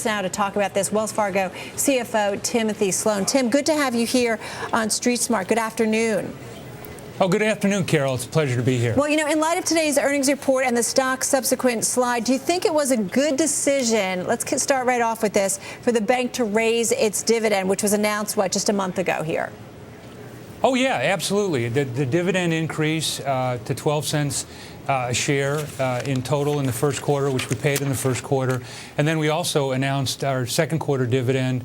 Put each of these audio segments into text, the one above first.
us now to talk about this, Wells Fargo CFO Timothy Sloan. Tim, good to have you here on Street Smart. Good afternoon. Oh, good afternoon, Carol. It's a pleasure to be here. Well, in light of today's earnings report and the stock's subsequent slide, do you think it was a good decision, let's start right off with this, for the bank to raise its dividend, which was announced, just a month ago here? Oh, yeah, absolutely. The dividend increase to 12 cents a share in total in the first quarter, which we paid in the first quarter. And then we also announced our second quarter dividend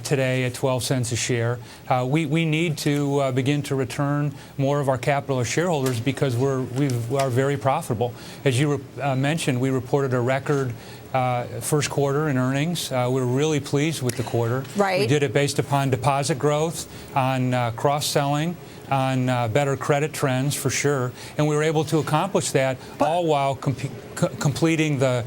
today at 12 cents a share. We need to begin to return more of our capital to shareholders because we are very profitable. As you mentioned, we reported a record first quarter in earnings. We're really pleased with the quarter. Right. We did it based upon deposit growth, on cross-selling, on better credit trends for sure, and we were able to accomplish that all while completing the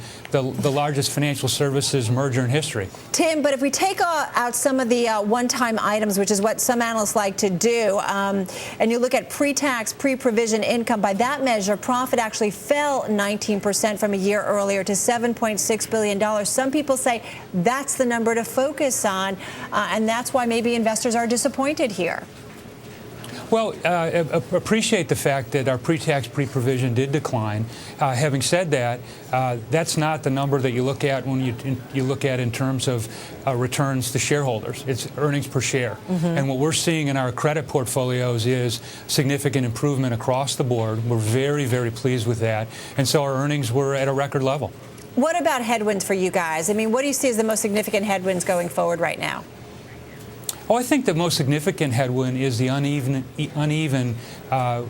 largest financial services merger in history. Tim, but if we take out some of the one-time items, which is what some analysts like to do, and you look at pre-tax, pre-provision income, by that measure, profit actually fell 19% from a year earlier to $7.6 billion. Some people say that's the number to focus on, and that's why maybe investors are disappointed here. Well, appreciate the fact that our pre-tax, pre-provision did decline. Having said that, that's not the number that you look at when you look at in terms of returns to shareholders. It's earnings per share. And what we're seeing in our credit portfolios is significant improvement across the board. We're very, very pleased with that. And so our earnings were at a record level. What about headwinds for you guys? I mean, what do you see as the most significant headwinds going forward right now? Oh, I think the most significant headwind is the uneven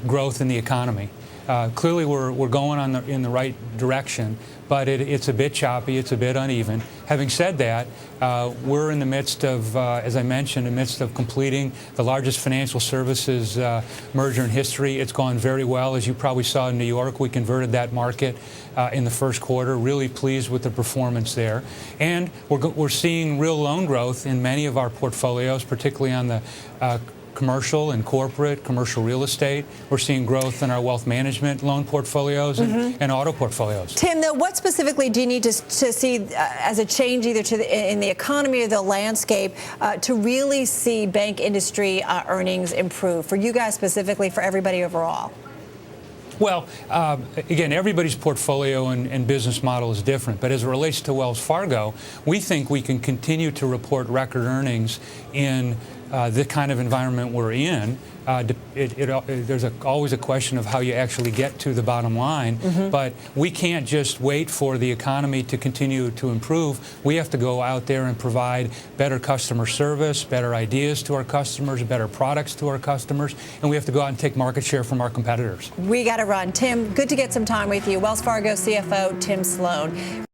growth in the economy. Clearly, we're going in the right direction, but it's a bit choppy, it's a bit uneven. Having said that, we're in the midst of, as I mentioned, in the midst of completing the largest financial services merger in history. It's gone very well. As you probably saw in New York, we converted that market in the first quarter. Really pleased with the performance there. And we're seeing real loan growth in many of our portfolios, particularly on the commercial and corporate, commercial real estate. We're seeing growth in our wealth management loan portfolios and auto portfolios. Tim, though, what specifically do you need to see as a change either in the economy or the landscape to really see bank industry earnings improve for you guys specifically, for everybody overall? Well, again, everybody's portfolio and business model is different. But as it relates to Wells Fargo, we think we can continue to report record earnings in the kind of environment we're in. There's always a question of how you actually get to the bottom line. But we can't just wait for the economy to continue to improve. We have to go out there and provide better customer service, better ideas to our customers, better products to our customers, and we have to go out and take market share from our competitors. We got to run. Tim, good to get some time with you. Wells Fargo CFO Tim Sloan.